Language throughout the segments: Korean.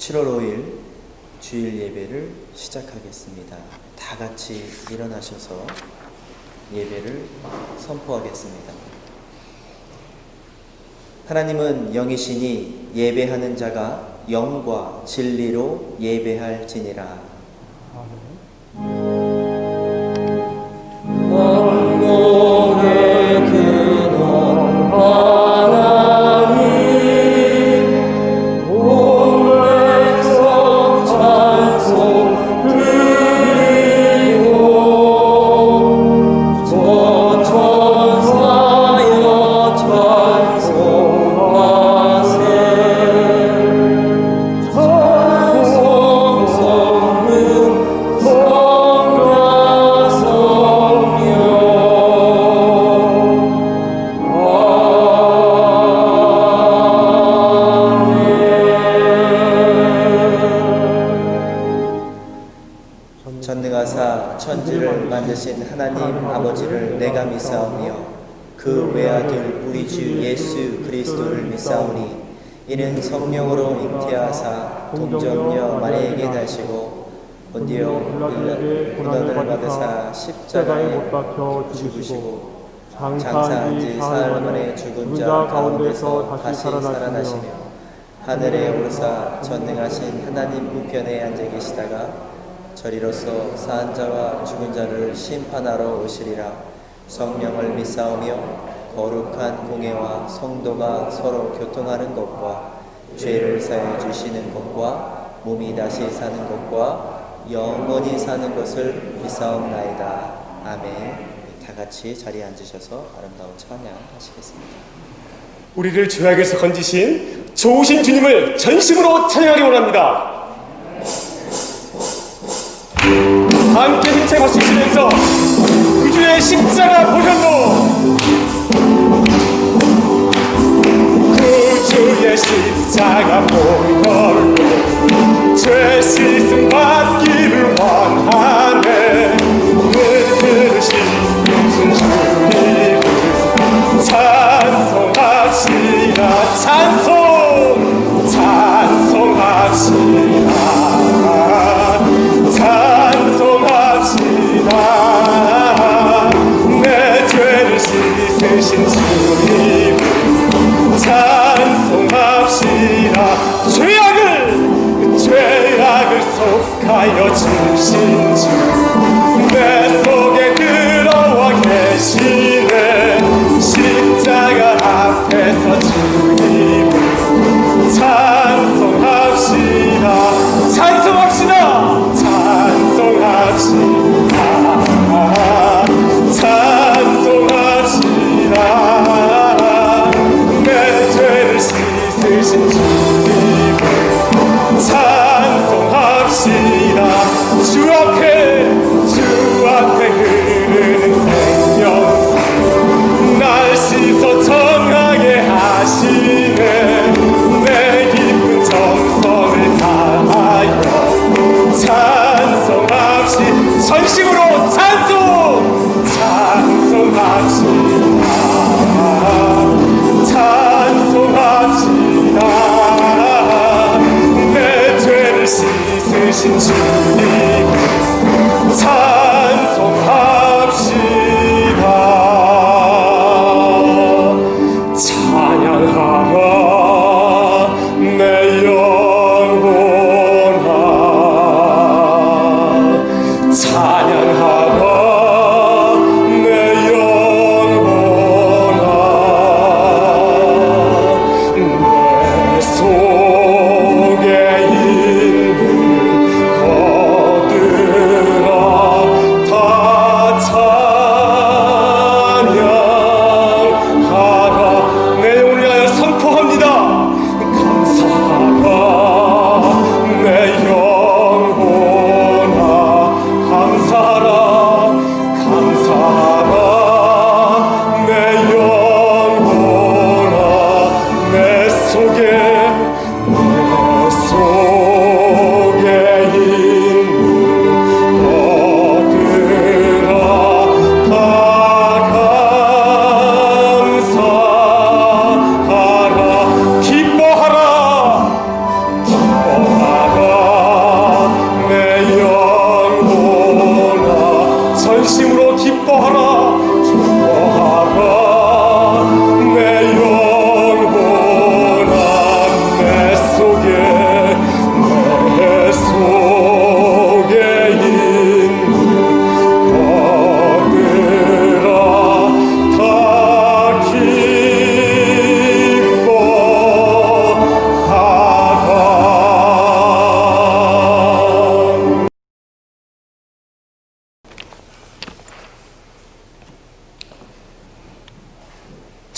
7월 5일 주일 예배를 시작하겠습니다. 다 같이 일어나셔서 예배를 선포하겠습니다. 하나님은 영이시니 예배하는 자가 영과 진리로 예배할지니라. 왕국의 근원 하나님, 온 백성 찬송 드리고, 저 천사여 찬송하세. 찬송 성문 성자 성령 전능하사 천지를 만드신 하나님 아버지를 내가 믿사오며 그 외아들 우리 주 예수 그리스도를 믿사오니 이는 성령으로 잉태하사 동정녀 마리아에게 나시고 본디오 빌라의 고난을 받으사 십자가에 못 박혀 죽으시고 장사한 지 사흘 만에 죽은 자 가운데서 다시 살아나시며 하늘에 오르사 전능하신 하나님 우편에 앉아 계시다가 저리로서 사한 자와 죽은 자를 심판하러 오시리라. 성령을 믿사오며 거룩한 공회와 성도가 서로 교통하는 것과 죄를 사해 주시는 것과 몸이 다시 사는 것과 영원히 사는 것을 믿사옵나이다. 아멘. 다 같이 자리에 앉으셔서 아름다운 찬양하시겠습니다. 우리를 죄악에서 건지신 좋으신 주님을 전심으로 찬양하기 원합니다. 함께 힘차게 박수치면서 그 주의 십자가 보혈로, 그 주의 십자가 보혈로 죄 씻음 받기를 원하네. 그릇이 되신 주님을 찬송합시다. 찬송합시다. 찬송합시다. 내 죄를 씻으신 주님을 찬송합시다. 죄악을 속하여 주신 주, 내 속에 들어와 계시네. 십자가 앞에서 주님을 찬송합시다. 찬송합시다. 찬송합시다. 찬송합시다.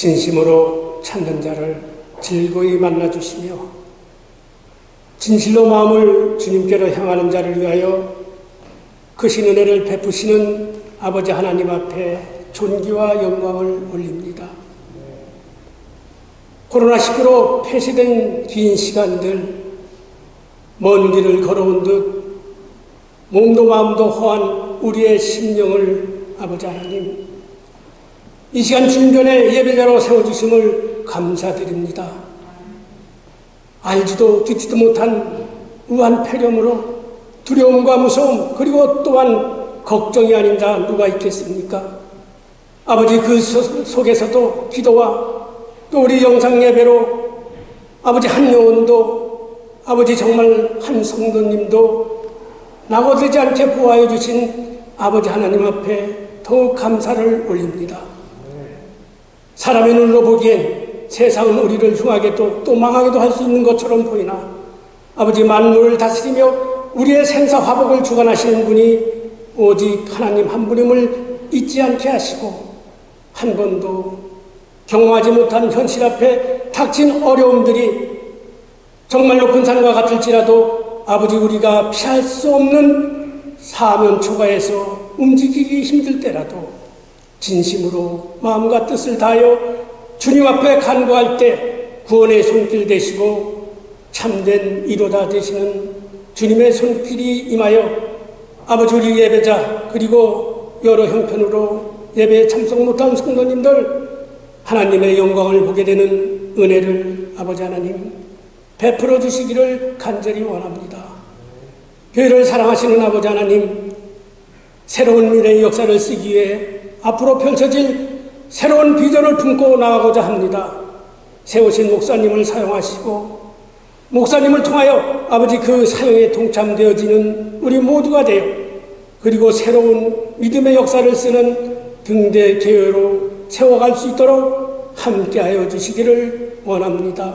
진심으로 찾는 자를 즐거이 만나주시며 진실로 마음을 주님께로 향하는 자를 위하여 크신 은혜를 베푸시는 아버지 하나님 앞에 존귀와 영광을 올립니다. 코로나19로 폐쇄된 긴 시간들 먼 길을 걸어온 듯 몸도 마음도 허한 우리의 심령을 아버지 하나님 이 시간 주님 전에 예배자로 세워주심을 감사드립니다. 알지도 듣지도 못한 우한 폐렴으로 두려움과 무서움 그리고 또한 걱정이 아닌 자 누가 있겠습니까? 아버지 그 속에서도 기도와 또 우리 영상 예배로 아버지 한 요원도 아버지 정말 한 성도님도 낙오되지 않게 보호하여 주신 아버지 하나님 앞에 더욱 감사를 올립니다. 사람의 눈으로 보기엔 세상은 우리를 흉하게도 또 망하게도 할 수 있는 것처럼 보이나 아버지 만물을 다스리며 우리의 생사 화복을 주관하시는 분이 오직 하나님 한 분임을 잊지 않게 하시고 한 번도 경험하지 못한 현실 앞에 닥친 어려움들이 정말 높은 산과 같을지라도 아버지 우리가 피할 수 없는 사면 초가에서 움직이기 힘들 때라도 진심으로 마음과 뜻을 다하여 주님 앞에 간구할 때 구원의 손길 되시고 참된 이로다 되시는 주님의 손길이 임하여 아버지 우리 예배자 그리고 여러 형편으로 예배에 참석 못한 성도님들 하나님의 영광을 보게 되는 은혜를 아버지 하나님 베풀어 주시기를 간절히 원합니다. 교회를 사랑하시는 아버지 하나님 새로운 미래의 역사를 쓰기 위해 앞으로 펼쳐질 새로운 비전을 품고 나가고자 합니다. 세우신 목사님을 사용하시고 목사님을 통하여 아버지 그 사역에 동참되어지는 우리 모두가 되어 그리고 새로운 믿음의 역사를 쓰는 등대 교회로 세워갈 수 있도록 함께하여 주시기를 원합니다.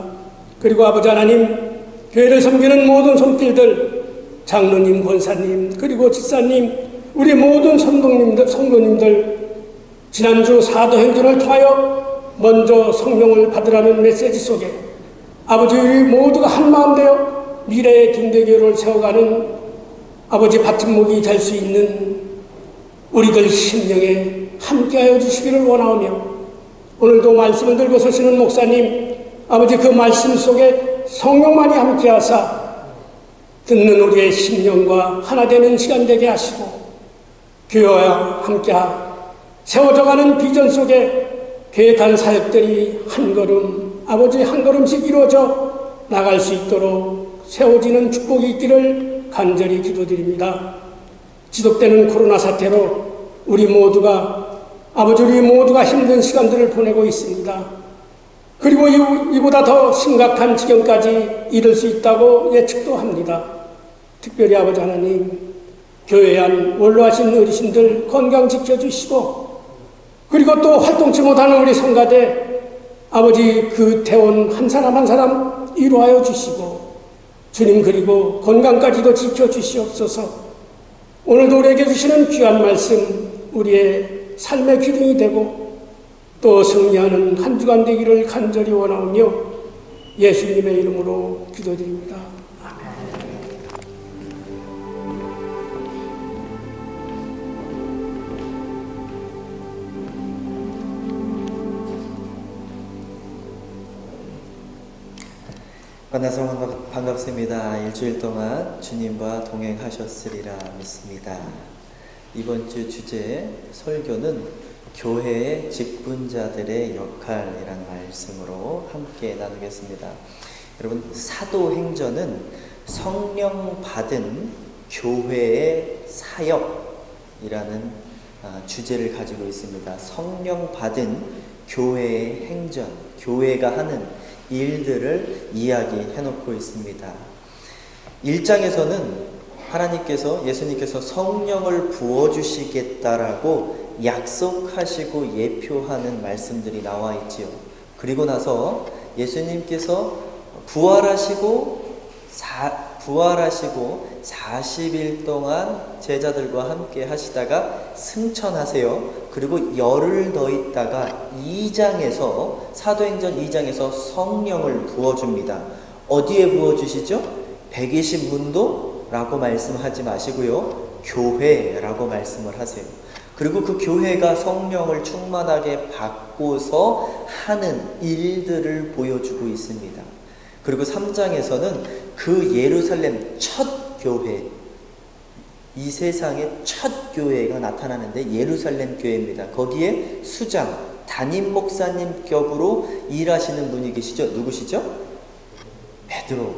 그리고 아버지 하나님 교회를 섬기는 모든 손길들 장로님, 권사님 그리고 집사님 우리 모든 성도님들 지난주 사도행전을 통하여 먼저 성령을 받으라는 메시지 속에 아버지 우리 모두가 한마음 되어 미래의 등대교회를 세워가는 아버지 받침목이 될 수 있는 우리들 심령에 함께하여 주시기를 원하오며 오늘도 말씀을 들고 서시는 목사님 아버지 그 말씀 속에 성령만이 함께하사 듣는 우리의 심령과 하나 되는 시간 되게 하시고 교회와 함께하 세워져가는 비전 속에 계획한 사역들이 한 걸음 아버지 한 걸음씩 이루어져 나갈 수 있도록 세워지는 축복이 있기를 간절히 기도드립니다. 지속되는 코로나 사태로 우리 모두가 힘든 시간들을 보내고 있습니다. 그리고 이보다 더 심각한 지경까지 이를 수 있다고 예측도 합니다. 특별히 아버지 하나님 교회 안 원로하신 어르신들 건강 지켜주시고 그리고 또 활동치 못하는 우리 성가대 아버지 그 태원 한 사람 한 사람 이루하여 주시고 주님 그리고 건강까지도 지켜주시옵소서. 오늘도 우리에게 주시는 귀한 말씀 우리의 삶의 기둥이 되고 또 승리하는 한 주간 되기를 간절히 원하오며 예수님의 이름으로 기도드립니다. 만나서 반갑습니다. 일주일 동안 주님과 동행하셨으리라 믿습니다. 이번 주 주제 설교는 교회의 직분자들의 역할이라는 말씀으로 함께 나누겠습니다. 여러분 사도행전은 성령 받은 교회의 사역이라는 주제를 가지고 있습니다. 성령 받은 교회의 행전, 교회가 하는 일들을 이야기해 놓고 있습니다. 1장에서는 예수님께서 성령을 부어주시겠다라고 약속하시고 예표하는 말씀들이 나와 있지요. 그리고 나서 예수님께서 부활하시고 부활하시고 40일 동안 제자들과 함께 하시다가 승천하세요. 그리고 열흘 더 있다가 2장에서 사도행전 2장에서 성령을 부어줍니다. 어디에 부어주시죠? 120문도라고 말씀하지 마시고요. 교회라고 말씀을 하세요. 그리고 그 교회가 성령을 충만하게 받고서 하는 일들을 보여주고 있습니다. 그리고 3장에서는 그 예루살렘 첫 교회, 이 세상의 첫 교회가 나타나는데 예루살렘 교회입니다. 거기에 수장, 담임 목사님 격으로 일하시는 분이 계시죠? 누구시죠? 베드로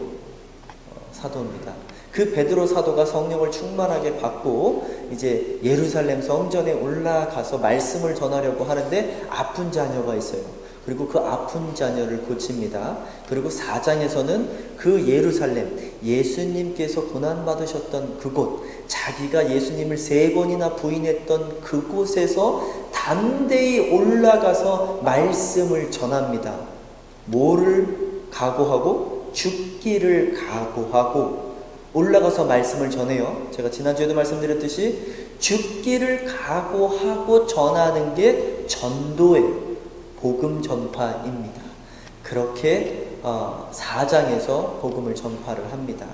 사도입니다. 그 베드로 사도가 성령을 충만하게 받고 이제 예루살렘 성전에 올라가서 말씀을 전하려고 하는데 아픈 자녀가 있어요. 그리고 그 아픈 자녀를 고칩니다. 그리고 4장에서는 그 예루살렘, 예수님께서 고난받으셨던 그곳, 자기가 예수님을 3번이나 부인했던 그곳에서 담대히 올라가서 말씀을 전합니다. 뭐를 각오하고? 죽기를 각오하고 올라가서 말씀을 전해요. 제가 지난주에도 말씀드렸듯이 죽기를 각오하고 전하는 게 전도예요. 복음 전파입니다. 그렇게 4장에서 복음을 전파를 합니다.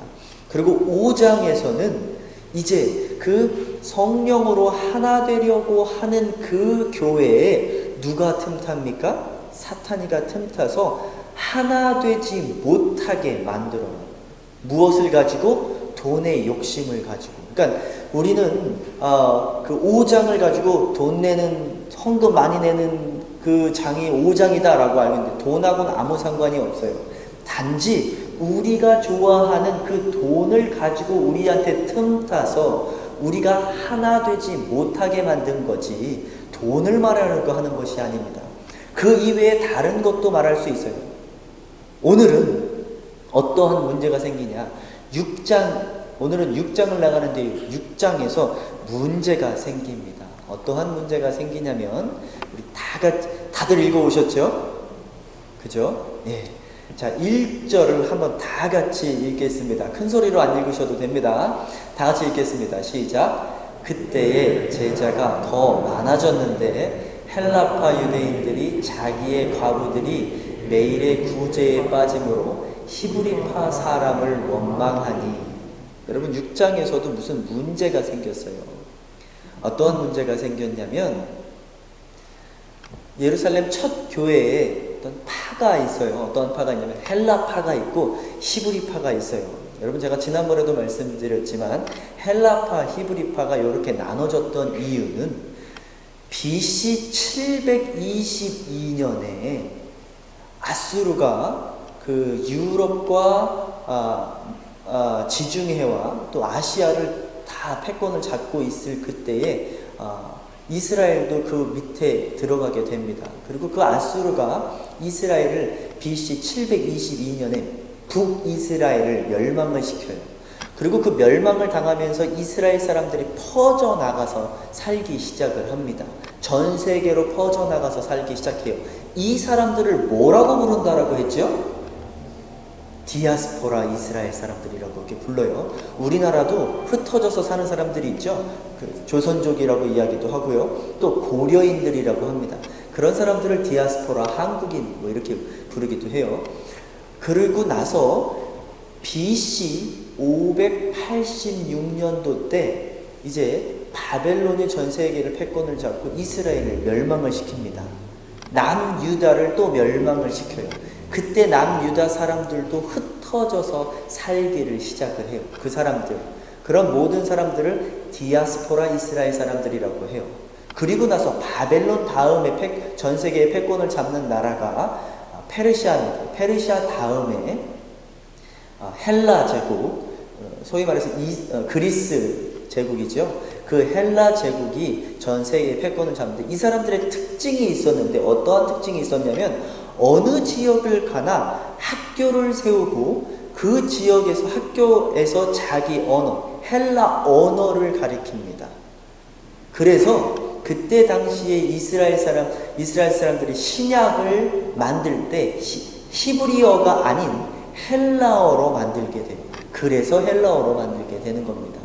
그리고 5장에서는 이제 그 성령으로 하나 되려고 하는 그 교회에 누가 틈탑니까? 사탄이가 틈타서 하나 되지 못하게 만들어요. 무엇을 가지고? 돈의 욕심을 가지고. 그러니까 우리는 그 5장을 가지고 돈 내는, 헌금 많이 내는 그 장이 5장이다 라고 알고 있는데 돈하고는 아무 상관이 없어요. 단지 우리가 좋아하는 그 돈을 가지고 우리한테 틈타서 우리가 하나 되지 못하게 만든 거지 돈을 말하려고 하는 것이 아닙니다. 그 이외에 다른 것도 말할 수 있어요. 오늘은 어떠한 문제가 생기냐? 오늘은 6장을 나가는데 6장에서 문제가 생깁니다. 어떠한 문제가 생기냐면 우리 다들 읽어오셨죠? 그죠? 예. 자, 1절을 한번 다 같이 읽겠습니다. 큰 소리로 안 읽으셔도 됩니다. 다 같이 읽겠습니다. 시작. 그때의 제자가 더 많아졌는데 헬라파 유대인들이 자기의 과부들이 매일의 구제에 빠짐으로 히브리파 사람을 원망하니. 여러분 6장에서도 무슨 문제가 생겼어요. 어떠한 문제가 생겼냐면 예루살렘 첫 교회에 어떤 파가 있어요. 어떤 파가 있냐면 헬라파가 있고 히브리파가 있어요. 여러분 제가 지난번에도 말씀드렸지만 헬라파, 히브리파가 이렇게 나눠졌던 이유는 BC 722년에 아수르가 그 유럽과 지중해와 또 아시아를 다 패권을 잡고 있을 그때에 이스라엘도 그 밑에 들어가게 됩니다. 그리고 그 아수르가 이스라엘을 BC 722년에 북이스라엘을 멸망을 시켜요. 그리고 그 멸망을 당하면서 이스라엘 사람들이 퍼져나가서 살기 시작을 합니다. 전 세계로 퍼져나가서 살기 시작해요. 이 사람들을 뭐라고 부른다라고 했죠? 디아스포라 이스라엘 사람들이라고 이렇게 불러요. 우리나라도 흩어져서 사는 사람들이 있죠. 그 조선족이라고 이야기도 하고요. 또 고려인들이라고 합니다. 그런 사람들을 디아스포라, 한국인 뭐 이렇게 부르기도 해요. 그러고 나서 BC 586년도 때 이제 바벨론이 전 세계를 패권을 잡고 이스라엘을 멸망을 시킵니다. 남유다를 또 멸망을 시켜요. 그때 남유다 사람들도 흩어져서 살기를 시작을 해요. 그 사람들, 그런 모든 사람들을 디아스포라 이스라엘 사람들이라고 해요. 그리고 나서 바벨론 다음에 전 세계의 패권을 잡는 나라가 페르시아입니다. 페르시아 다음에 헬라 제국, 소위 말해서 그리스 제국이죠. 그 헬라 제국이 전 세계의 패권을 잡는데 이 사람들의 특징이 있었는데 어떠한 특징이 있었냐면 어느 지역을 가나 학교를 세우고 그 지역에서 학교에서 자기 언어, 헬라 언어를 가리킵니다. 그래서 그때 당시에 이스라엘 사람들이 신약을 만들 때 히브리어가 아닌 헬라어로 만들게 돼요. 그래서 헬라어로 만들게 되는 겁니다.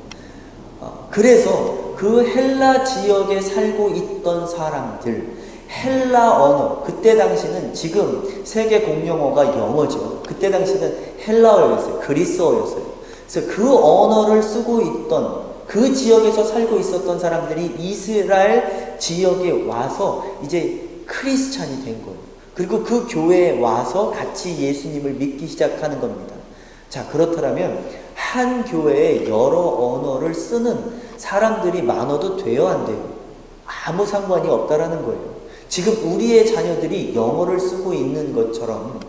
그래서 그 헬라 지역에 살고 있던 사람들, 헬라 언어, 그때 당시는 지금 세계 공용어가 영어죠. 그때 당시는 헬라어였어요. 그리스어였어요. 그래서 그 언어를 쓰고 있던, 그 지역에서 살고 있었던 사람들이 이스라엘 지역에 와서 이제 크리스찬이 된 거예요. 그리고 그 교회에 와서 같이 예수님을 믿기 시작하는 겁니다. 자, 그렇다면 한 교회에 여러 언어를 쓰는 사람들이 많아도 돼요, 안 돼요? 아무 상관이 없다라는 거예요. 지금 우리의 자녀들이 영어를 쓰고 있는 것처럼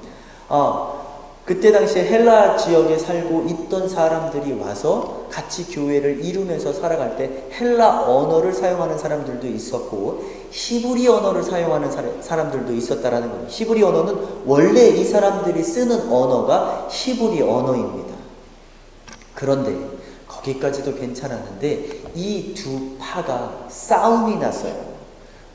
그때 당시에 헬라 지역에 살고 있던 사람들이 와서 같이 교회를 이루면서 살아갈 때 헬라 언어를 사용하는 사람들도 있었고 히브리 언어를 사용하는 사람들도 있었다라는 거예요. 히브리 언어는 원래 이 사람들이 쓰는 언어가 히브리 언어입니다. 그런데 거기까지도 괜찮았는데 이 두 파가 싸움이 났어요.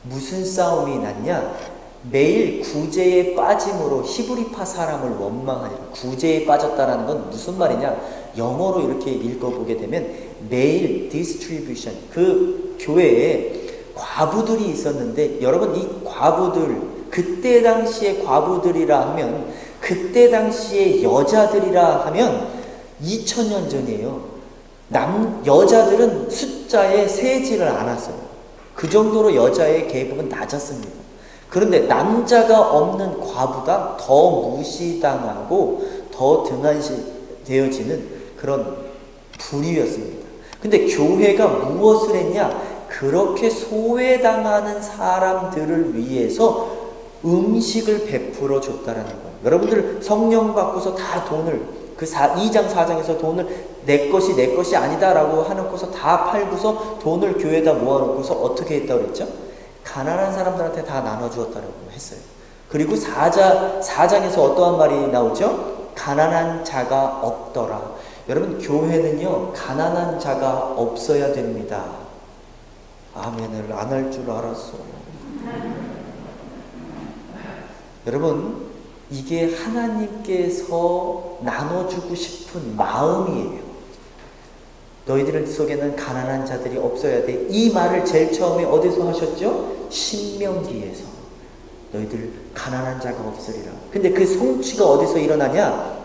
무슨 싸움이 났냐? 매일 구제에 빠짐으로 히브리파 사람을 원망하니라. 구제에 빠졌다라는 건 무슨 말이냐? 영어로 이렇게 읽어보게 되면 매일 distribution, 그 교회에 과부들이 있었는데, 여러분 이 과부들, 그때 당시에 과부들이라 하면, 그때 당시에 여자들이라 하면 2000년 전이에요. 여자들은 숫자에 세지를 않았어요. 그 정도로 여자의 계급은 낮았습니다. 그런데 남자가 없는 과부가 더 무시당하고 더 등한시되어지는 그런 부류였습니다. 근데 교회가 무엇을 했냐? 그렇게 소외당하는 사람들을 위해서 음식을 베풀어 줬다라는 거예요. 여러분들 성령 받고서 다 돈을, 그 2장 4장에서 돈을 내 것이 아니다라고 하놓고서 다 팔고서 돈을 교회에다 모아놓고서 어떻게 했다고 그랬죠? 가난한 사람들한테 다 나눠주었다라고 했어요. 그리고 4장에서 어떠한 말이 나오죠? 가난한 자가 없더라. 여러분, 교회는요, 가난한 자가 없어야 됩니다. 아멘을 안 할 줄 알았어. 여러분, 이게 하나님께서 나눠주고 싶은 마음이에요. 너희들 속에는 가난한 자들이 없어야 돼. 이 말을 제일 처음에 어디서 하셨죠? 신명기에서. 너희들 가난한 자가 없으리라. 근데 그 성취가 어디서 일어나냐?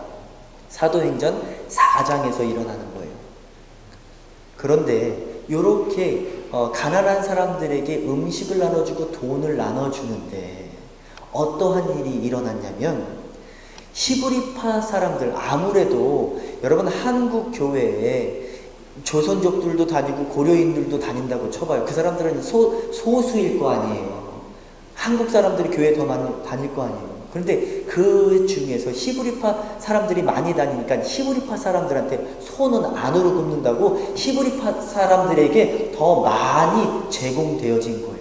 사도행전 4장에서 일어나는 거예요. 그런데 이렇게 가난한 사람들에게 음식을 나눠주고 돈을 나눠주는데 어떠한 일이 일어났냐면, 히브리파 사람들, 아무래도 여러분 한국 교회에 조선족들도 다니고 고려인들도 다닌다고 쳐봐요. 그 사람들은 소수일 거 아니에요. 한국 사람들이 교회에 더 많이 다닐 거 아니에요. 그런데 그 중에서 히브리파 사람들이 많이 다니니까 히브리파 사람들한테 손은 안으로 굽는다고 히브리파 사람들에게 더 많이 제공되어진 거예요.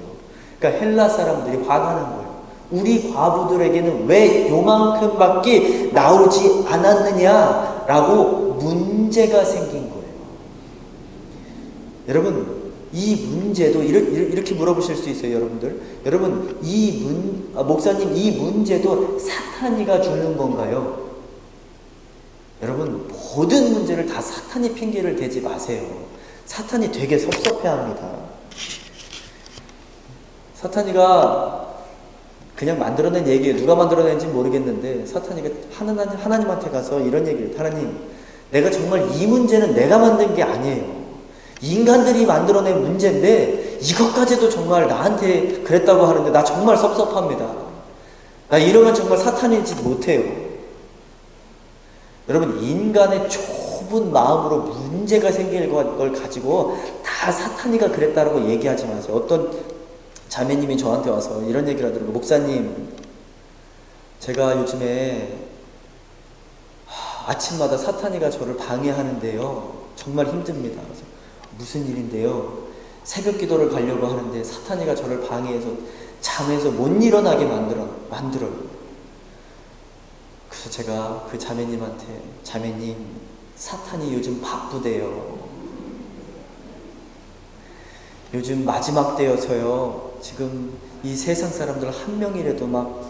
그러니까 헬라 사람들이 화가 난 거예요. 우리 과부들에게는 왜 요만큼밖에 나오지 않았느냐라고 문제가 생긴 거예요. 여러분, 이 문제도 이렇게 물어보실 수 있어요, 여러분들. 여러분, 목사님, 이 문제도 사탄이가 주는 건가요? 여러분, 모든 문제를 다 사탄이 핑계를 대지 마세요. 사탄이 되게 섭섭해합니다. 사탄이가 그냥 만들어낸 얘기예요. 누가 만들어낸지 모르겠는데 사탄이가 하나님한테 가서 이런 얘기를, 하나님, 내가 정말 이 문제는 내가 만든 게 아니에요. 인간들이 만들어낸 문제인데 이것까지도 정말 나한테 그랬다고 하는데 나 정말 섭섭합니다. 나 이러면 정말 사탄이지 못해요. 여러분, 인간의 좁은 마음으로 문제가 생길 걸 가지고 다 사탄이가 그랬다라고 얘기하지 마세요. 어떤 자매님이 저한테 와서 이런 얘기를 하더라고요. 목사님, 제가 요즘에 아침마다 사탄이가 저를 방해하는데요, 정말 힘듭니다. 그래서 무슨 일인데요? 새벽 기도를 가려고 하는데 사탄이가 저를 방해해서 잠에서 못 일어나게 만들어요. 그래서 제가 그 자매님한테, 자매님, 사탄이 요즘 바쁘대요. 요즘 마지막 때여서요, 지금 이 세상 사람들 한 명이라도 막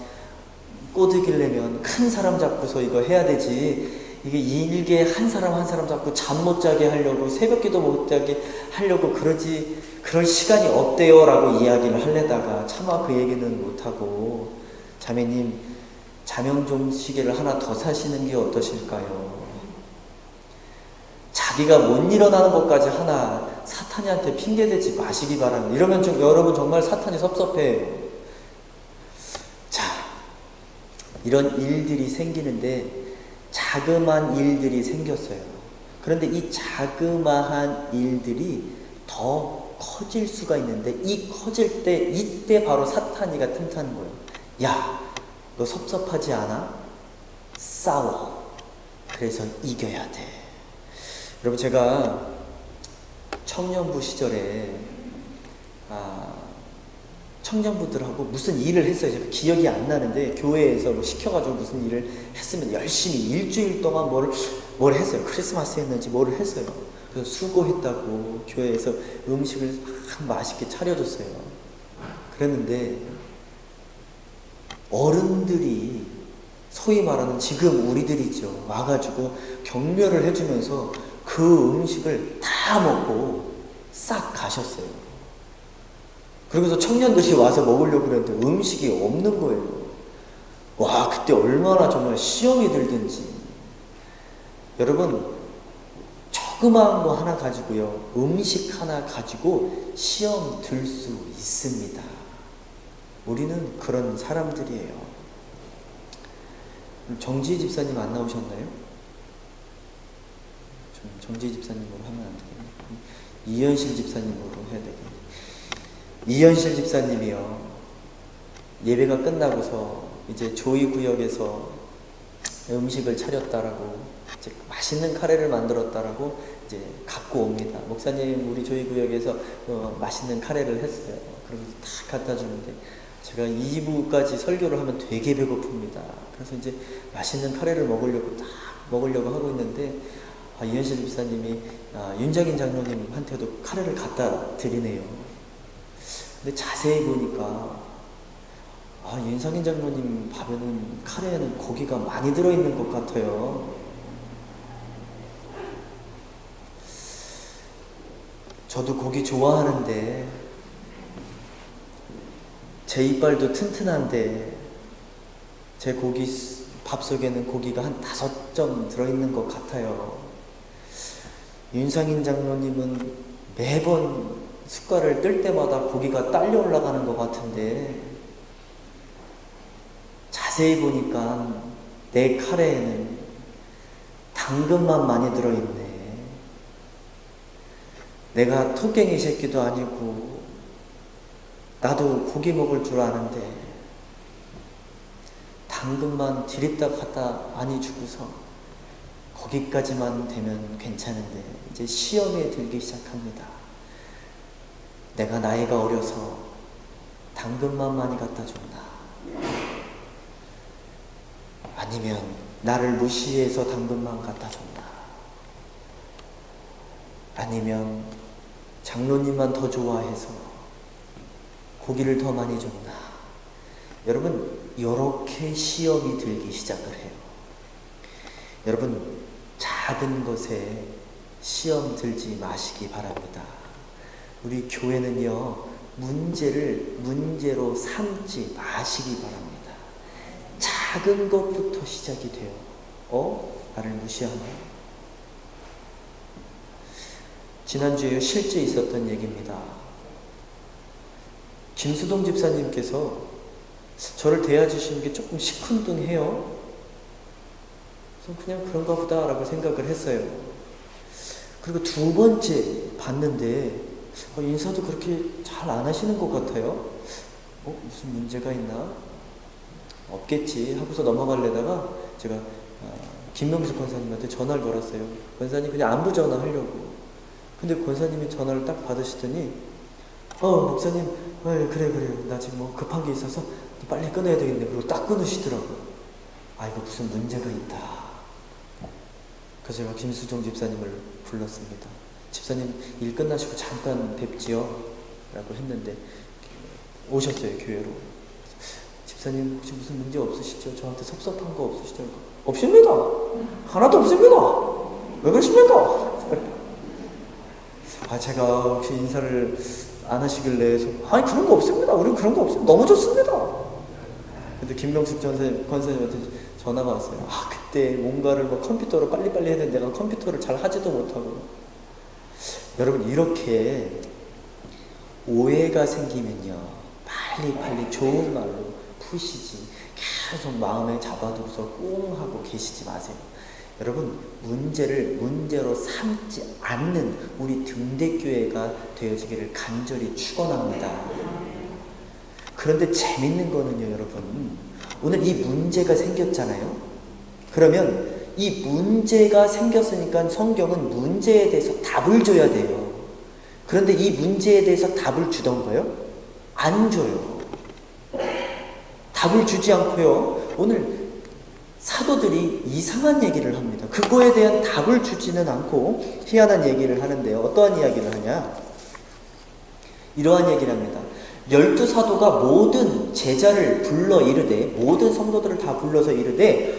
꼬드기려면 큰 사람 잡고서 이거 해야 되지, 이게 일개 한 사람 한 사람 자꾸 잠 못 자게 하려고, 새벽기도 못 자게 하려고 그럴 시간이 없대요 라고 이야기를 하려다가 차마 그 얘기는 못하고, 자매님 자명종 시계를 하나 더 사시는 게 어떠실까요? 자기가 못 일어나는 것까지 하나 사탄이한테 핑계대지 마시기 바랍니다. 이러면 여러분 정말 사탄이 섭섭해요. 자, 이런 일들이 생기는데 자그마한 일들이 생겼어요. 그런데 이 자그마한 일들이 더 커질 수가 있는데, 이 커질 때 이때 바로 사탄이가 틈타는 거예요. 야, 너 섭섭하지 않아? 싸워. 그래서 이겨야 돼. 여러분, 제가 청년부 시절에 청년부들하고 무슨 일을 했어요. 제가 기억이 안 나는데, 교회에서 뭐 시켜가지고 무슨 일을 했으면 열심히 일주일 동안 뭘 했어요. 크리스마스 했는지 뭐를 했어요. 그래서 수고했다고 교회에서 음식을 맛있게 차려줬어요. 그랬는데 어른들이, 소위 말하는 지금 우리들이죠, 와가지고 격려를 해주면서 그 음식을 다 먹고 싹 가셨어요. 그러고서 청년들이 와서 먹으려고 그랬는데 음식이 없는 거예요. 와, 그때 얼마나 정말 시험이 들든지. 여러분, 조그마한 거 하나 가지고요, 음식 하나 가지고 시험 들 수 있습니다. 우리는 그런 사람들이에요. 정지희 집사님 안 나오셨나요? 정지희 집사님으로 하면 안 되겠네. 이현실 집사님으로 해야 되겠네. 이현실 집사님이요, 예배가 끝나고서 이제 조이구역에서 음식을 차렸다라고, 이제 맛있는 카레를 만들었다라고 이제 갖고 옵니다. 목사님, 우리 조이구역에서 맛있는 카레를 했어요. 그러면서 다 갖다 주는데, 제가 2부까지 설교를 하면 되게 배고픕니다. 그래서 이제 맛있는 카레를 먹으려고 하고 있는데, 이현실 집사님이 윤정인 장로님한테도 카레를 갖다 드리네요. 근데 자세히 보니까 윤상인 장로님 밥에는, 카레에는 고기가 많이 들어있는 것 같아요. 저도 고기 좋아하는데, 제 이빨도 튼튼한데 제 밥 속에는 고기가 한 5점 들어있는 것 같아요. 윤상인 장로님은 매번 숟갈을 뜰 때마다 고기가 딸려 올라가는 것 같은데, 자세히 보니까 내 카레에는 당근만 많이 들어있네. 내가 토깽이 새끼도 아니고 나도 고기 먹을 줄 아는데 당근만 디립다 갖다 많이 주고서 거기까지만 되면 괜찮은데, 이제 시험에 들기 시작합니다. 내가 나이가 어려서 당근만 많이 갖다 줬나? 아니면 나를 무시해서 당근만 갖다 줬나? 아니면 장로님만 더 좋아해서 고기를 더 많이 줬나? 여러분, 이렇게 시험이 들기 시작을 해요. 여러분, 작은 것에 시험 들지 마시기 바랍니다. 우리 교회는요, 문제를 문제로 삼지 마시기 바랍니다. 작은 것부터 시작이 돼요. 나를 무시하나? 지난주에 실제 있었던 얘기입니다. 김수동 집사님께서 저를 대해주시는 게 조금 시큰둥해요. 그래서 그냥 그런가 보다 라고 생각을 했어요. 그리고 2번째 봤는데 인사도 그렇게 잘 안 하시는 것 같아요. 무슨 문제가 있나? 없겠지 하고서 넘어가려다가 제가 김명수 권사님한테 전화를 걸었어요. 권사님, 그냥 안부 전화하려고. 근데 권사님이 전화를 딱 받으시더니 목사님, 그래 나 지금 뭐 급한 게 있어서 빨리 끊어야 되겠네. 그리고 딱 끊으시더라고요. 이거 무슨 문제가 있다. 그래서 제가 김수종 집사님을 불렀습니다. 집사님, 일 끝나시고 잠깐 뵙지요? 라고 했는데 오셨어요, 교회로. 목사님 혹시 무슨 문제 없으시죠? 저한테 섭섭한 거 없으시죠? 없습니다. 하나도 없습니다. 왜 그러십니까? 제가 혹시 인사를 안 하시길래 아니 그런 거 없습니다. 우리는 그런 거 없습니다. 너무 좋습니다. 근데 김명숙 권사님한테 전화가 왔어요. 그때 뭔가를 뭐 컴퓨터로 빨리빨리 해야 되는데 내가 컴퓨터를 잘 하지도 못하고. 여러분, 이렇게 오해가 생기면요, 빨리 좋은 말로 푸시지 계속 마음에 잡아두고서 꽁 하고 계시지 마세요. 여러분, 문제를 문제로 삼지 않는 우리 등대교회가 되어지기를 간절히 축원합니다. 그런데 재밌는 거는요, 여러분, 오늘 이 문제가 생겼잖아요. 그러면 이 문제가 생겼으니까 성경은 문제에 대해서 답을 줘야 돼요. 그런데 이 문제에 대해서 답을 주던 거요? 안 줘요. 답을 주지 않고요, 오늘 사도들이 이상한 얘기를 합니다. 그거에 대한 답을 주지는 않고 희한한 얘기를 하는데요. 어떠한 이야기를 하냐? 이러한 얘기를 합니다. 12사도가 모든 제자를 불러 이르되, 모든 성도들을 다 불러서 이르되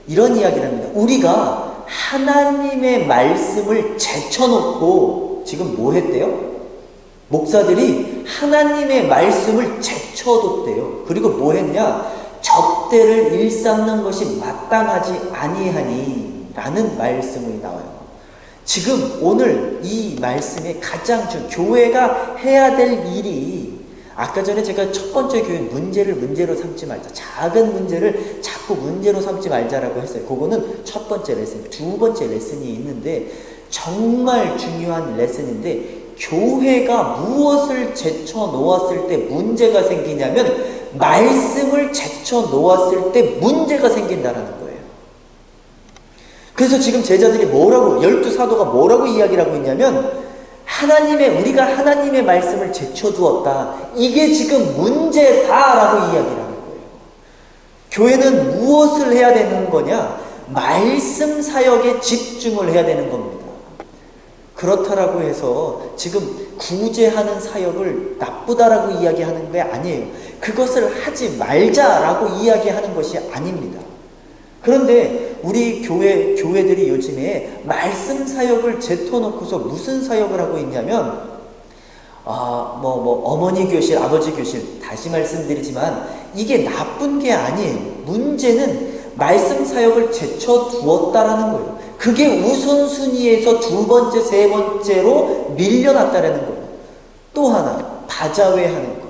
이런 이야기를 합니다. 우리가 하나님의 말씀을 제쳐놓고 지금 뭐 했대요? 목사들이 하나님의 말씀을 제쳐뒀대요. 그리고 뭐 했냐? 접대를 일삼는 것이 마땅하지 아니하니 라는 말씀이 나와요. 지금 오늘 이 말씀의 가장 교회가 해야 될 일이, 아까 전에 제가 첫 번째 교회 문제를 문제로 삼지 말자, 작은 문제를 자꾸 문제로 삼지 말자라고 했어요. 그거는 첫 번째 레슨. 두 번째 레슨이 있는데 정말 중요한 레슨인데, 교회가 무엇을 제쳐 놓았을 때 문제가 생기냐면 말씀을 제쳐 놓았을 때 문제가 생긴다라는 거예요. 그래서 지금 제자들이 뭐라고, 12사도가 뭐라고 이야기를 하고 있냐면, 우리가 하나님의 말씀을 제쳐두었다, 이게 지금 문제다라고 이야기를 하는 거예요. 교회는 무엇을 해야 되는 거냐? 말씀 사역에 집중을 해야 되는 겁니다. 그렇다라고 해서 지금 구제하는 사역을 나쁘다라고 이야기하는 게 아니에요. 그것을 하지 말자라고 이야기하는 것이 아닙니다. 그런데 우리 교회들이 요즘에 말씀 사역을 제쳐놓고서 무슨 사역을 하고 있냐면, 어머니 교실, 아버지 교실, 다시 말씀드리지만 이게 나쁜 게 아니에요. 문제는 말씀 사역을 제쳐두었다라는 거예요. 그게 우선순위에서 두 번째, 세 번째로 밀려났다라는 거예요. 또 하나, 바자회 하는 거.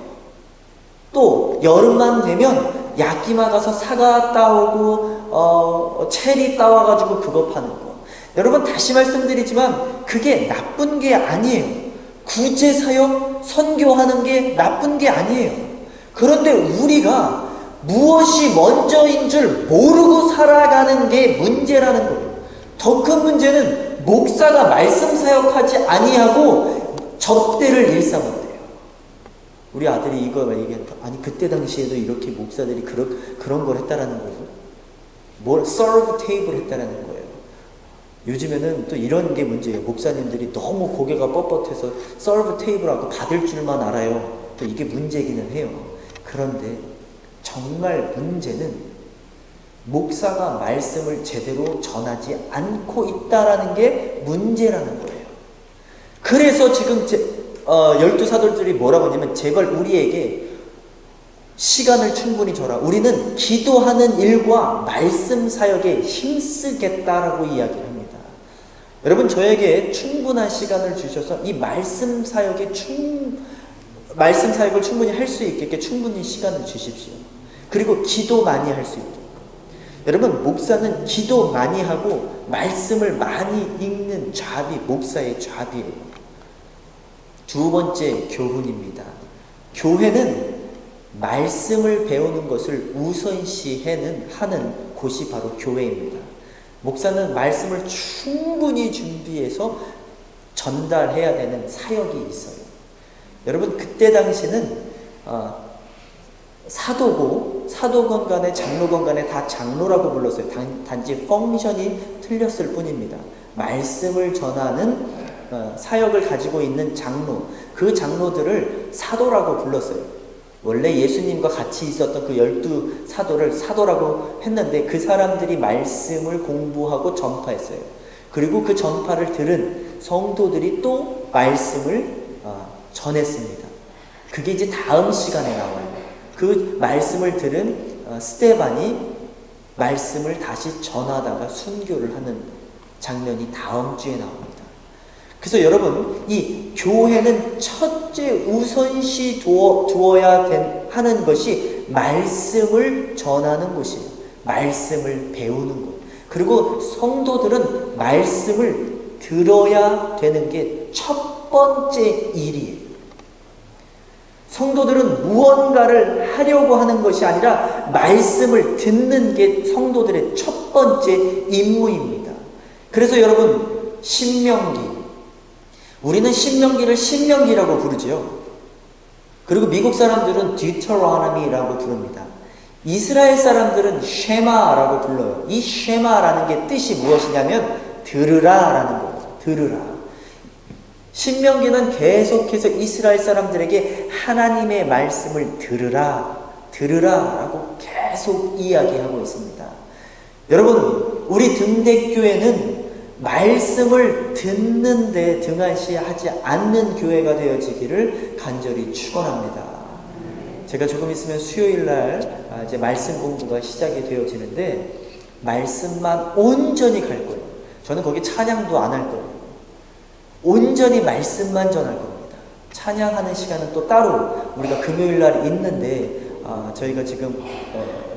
또 여름만 되면 야끼마 가서 사과 따오고 체리 따와가지고 그거 파는 거. 여러분, 다시 말씀드리지만 그게 나쁜 게 아니에요. 구제 사역, 선교하는 게 나쁜 게 아니에요. 그런데 우리가 무엇이 먼저인 줄 모르고 살아가는 게 문제라는 거예요. 더 큰 문제는 목사가 말씀 사역하지 아니하고 접대를 일삼았대요. 우리 아들이 이거 얘기했다. 아니, 그때 당시에도 이렇게 목사들이 그런 걸 했다라는 거예요. 서브 테이블 했다라는 거예요. 요즘에는 또 이런 게 문제예요. 목사님들이 너무 고개가 뻣뻣해서 서브 테이블하고 받을 줄만 알아요. 또 이게 문제기는 해요. 그런데 정말 문제는 목사가 말씀을 제대로 전하지 않고 있다라는 게 문제라는 거예요. 그래서 지금 12사도들이 뭐라고 하냐면, 제발 우리에게 시간을 충분히 줘라. 우리는 기도하는 일과 말씀 사역에 힘쓰겠다라고 이야기를 합니다. 여러분, 저에게 충분한 시간을 주셔서 이 말씀 사역을 충분히 할 수 있게 충분히 시간을 주십시오. 그리고 기도 많이 할 수 있게. 여러분, 목사는 기도 많이 하고 말씀을 많이 읽는 잡이 목사의 잡이에요. 두 번째, 교훈입니다. 교회는 말씀을 배우는 것을 우선시하는 곳이 바로 교회입니다. 목사는 말씀을 충분히 준비해서 전달해야 되는 사역이 있어요. 여러분, 그때 당시는 사도건 간에 장로건 간에 다 장로라고 불렀어요. 단지 펑션이 틀렸을 뿐입니다. 말씀을 전하는 사역을 가지고 있는 장로, 그 장로들을 사도라고 불렀어요. 원래 예수님과 같이 있었던 그 12사도를 사도라고 했는데 그 사람들이 말씀을 공부하고 전파했어요. 그리고 그 전파를 들은 성도들이 또 말씀을 전했습니다. 그게 이제 다음 시간에 나와요. 그 말씀을 들은 스데반이 말씀을 다시 전하다가 순교를 하는 장면이 다음 주에 나옵니다. 그래서 여러분, 이 교회는 첫째 우선시 두어야 하는 것이 말씀을 전하는 곳이에요. 말씀을 배우는 곳. 그리고 성도들은 말씀을 들어야 되는 게 첫 번째 일이에요. 성도들은 무언가를 하려고 하는 것이 아니라 말씀을 듣는 게 성도들의 첫 번째 임무입니다. 그래서 여러분, 신명기, 우리는 신명기를 신명기라고 부르죠. 그리고 미국 사람들은 디터로노미라고 부릅니다. 이스라엘 사람들은 쉐마라고 불러요. 이 쉐마라는 게 뜻이 무엇이냐면 들으라라는 거예요. 들으라. 신명기는 계속해서 이스라엘 사람들에게 하나님의 말씀을 들으라라고 계속 이야기하고 있습니다. 여러분, 우리 등대교회는 말씀을 듣는데 등한시하지 않는 교회가 되어지기를 간절히 축원합니다. 제가 조금 있으면 수요일날 이제 말씀 공부가 시작이 되어지는데 말씀만 온전히 갈 거예요. 저는 거기 찬양도 안 할 거예요. 온전히 말씀만 전할 겁니다. 찬양하는 시간은 또 따로 우리가 금요일날 있는데 저희가 지금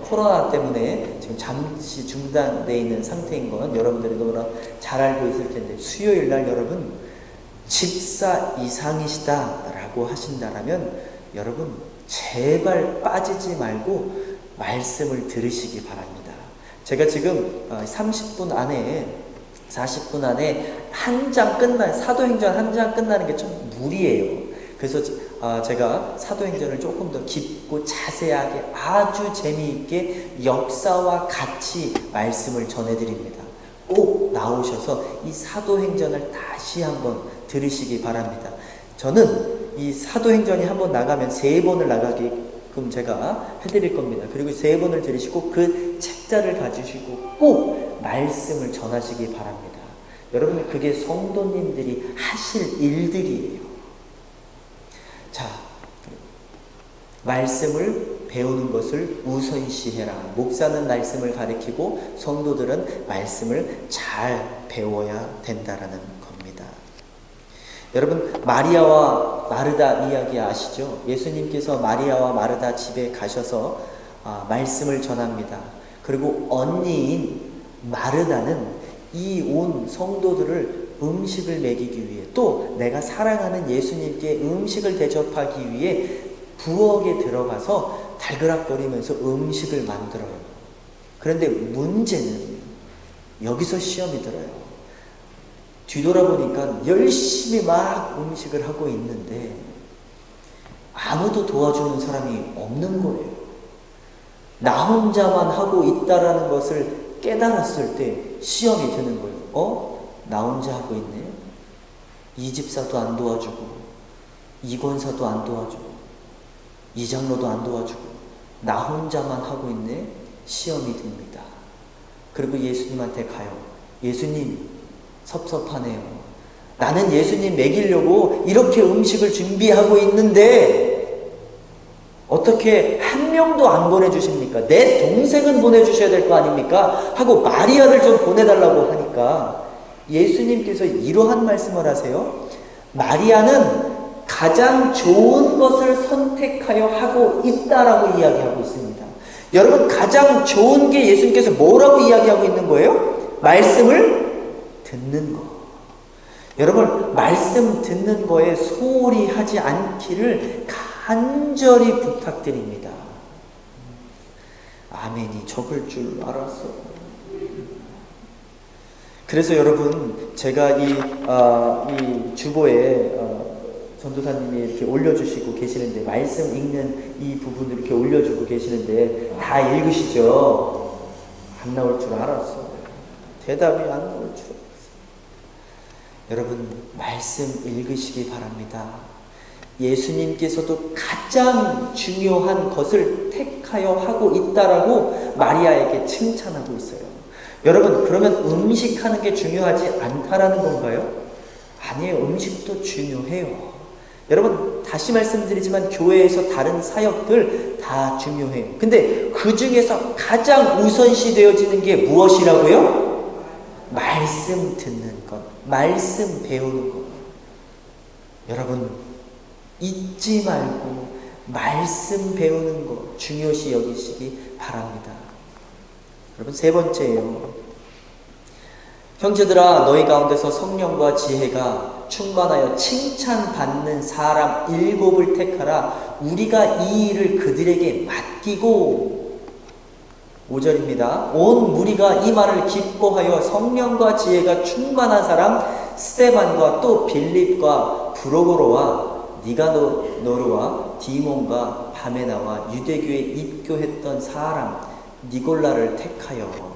코로나 때문에 지금 잠시 중단되어 있는 상태인 건 여러분들이 너무나 잘 알고 있을 텐데 수요일날 여러분 집사 이상이시다라고 하신다라면 여러분 제발 빠지지 말고 말씀을 들으시기 바랍니다. 제가 지금 30분 안에 40분 안에 사도행전 한 장 끝나는 게 좀 무리예요. 그래서 제가 사도행전을 조금 더 깊고 자세하게 아주 재미있게 역사와 같이 말씀을 전해드립니다. 꼭 나오셔서 이 사도행전을 다시 한번 들으시기 바랍니다. 저는 이 사도행전이 한번 나가면 3번을 나가게끔 제가 해드릴 겁니다. 그리고 3번을 들으시고 그 책자를 가지시고 꼭 말씀을 전하시기 바랍니다. 여러분, 그게 성도님들이 하실 일들이에요. 자, 말씀을 배우는 것을 우선시해라. 목사는 말씀을 가르치고 성도들은 말씀을 잘 배워야 된다라는 겁니다. 여러분, 마리아와 마르다 이야기 아시죠? 예수님께서 마리아와 마르다 집에 가셔서 말씀을 전합니다. 그리고 언니인 마르다는 이 온 성도들을 음식을 먹이기 위해 또 내가 사랑하는 예수님께 음식을 대접하기 위해 부엌에 들어가서 달그락거리면서 음식을 만들어요. 그런데 문제는 여기서 시험이 들어요. 뒤돌아보니까 열심히 막 음식을 하고 있는데 아무도 도와주는 사람이 없는 거예요. 나 혼자만 하고 있다라는 것을 깨달았을 때 시험이 드는 거예요. 나 혼자 하고 있네. 이 집사도 안 도와주고 이 권사도 안 도와주고 이 장로도 안 도와주고 나 혼자만 하고 있네. 시험이 듭니다. 그리고 예수님한테 가요. 예수님, 섭섭하네요. 나는 예수님 먹이려고 이렇게 음식을 준비하고 있는데 어떻게 한 명도 안 보내주십니까? 내 동생은 보내주셔야 될 거 아닙니까? 하고 마리아를 좀 보내달라고 하니까 예수님께서 이러한 말씀을 하세요. 마리아는 가장 좋은 것을 선택하여 하고 있다라고 이야기하고 있습니다. 여러분, 가장 좋은 게 예수님께서 뭐라고 이야기하고 있는 거예요? 말씀을 듣는 거. 여러분, 말씀 듣는 거에 소홀히 하지 않기를 간절히 부탁드립니다. 아멘이 적을 줄 알았어. 그래서 여러분, 제가 이 주보에 전도사님이 이렇게 올려주시고 계시는데 말씀 읽는 이 부분을 이렇게 올려주고 계시는데 다 읽으시죠? 안 나올 줄 알았어. 대답이 안 나올 줄 알았어. 여러분, 말씀 읽으시기 바랍니다. 예수님께서도 가장 중요한 것을 택하여 하고 있다라고 마리아에게 칭찬하고 있어요. 여러분, 그러면 음식하는 게 중요하지 않다라는 건가요? 아니에요. 음식도 중요해요. 여러분, 다시 말씀드리지만 교회에서 다른 사역들 다 중요해요. 근데 그 중에서 가장 우선시 되어지는 게 무엇이라고요? 말씀 듣는 것, 말씀 배우는 것. 여러분, 잊지 말고 말씀 배우는 것 중요시 여기시기 바랍니다. 여러분, 세 번째예요. 형제들아, 너희 가운데서 성령과 지혜가 충만하여 칭찬받는 사람 7을 택하라. 우리가 이 일을 그들에게 맡기고. 5절입니다. 온 무리가 이 말을 기뻐하여 성령과 지혜가 충만한 사람 스데반과 또 빌립과 브로고로와 니가노르와 디몬과 바메나와 유대교에 입교했던 사람 니골라를 택하여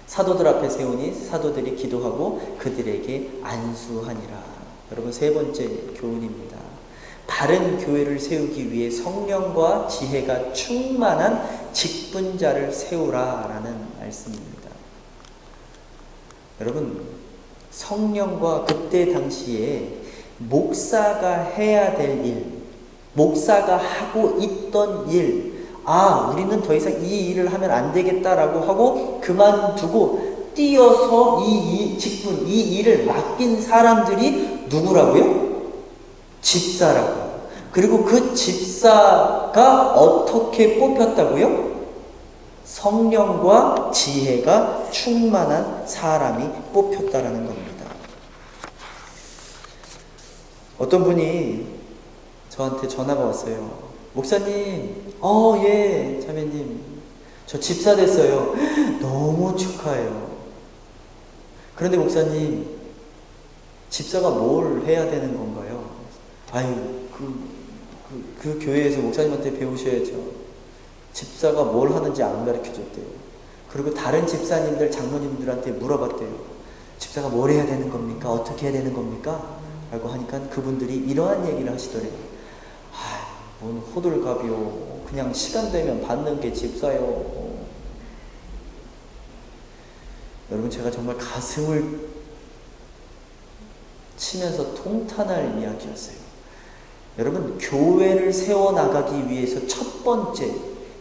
사도들 앞에 세우니 사도들이 기도하고 그들에게 안수하니라. 여러분, 세 번째 교훈입니다. 바른 교회를 세우기 위해 성령과 지혜가 충만한 직분자를 세우라라는 말씀입니다. 여러분, 성령과 그때 당시에 목사가 해야 될 일, 목사가 하고 있던 일, 우리는 더 이상 이 일을 하면 안 되겠다라고 하고 그만두고 뛰어서 이 직분, 이 일을 맡긴 사람들이 누구라고요? 집사라고요. 그리고 그 집사가 어떻게 뽑혔다고요? 성령과 지혜가 충만한 사람이 뽑혔다라는 겁니다. 어떤 분이 저한테 전화가 왔어요. 목사님, 예, 자매님, 저 집사 됐어요. 너무 축하해요. 그런데 목사님, 집사가 뭘 해야 되는 건가요? 그 교회에서 목사님한테 배우셔야죠. 집사가 뭘 하는지 안 가르쳐 줬대요. 그리고 다른 집사님들, 장로님들한테 물어봤대요. 집사가 뭘 해야 되는 겁니까? 어떻게 해야 되는 겁니까? 라고 하니까 그분들이 이러한 얘기를 하시더래요. 뭔 호들갑이요. 그냥 시간 되면 받는 게 집사요. 여러분, 제가 정말 가슴을 치면서 통탄할 이야기였어요. 여러분, 교회를 세워나가기 위해서 첫 번째,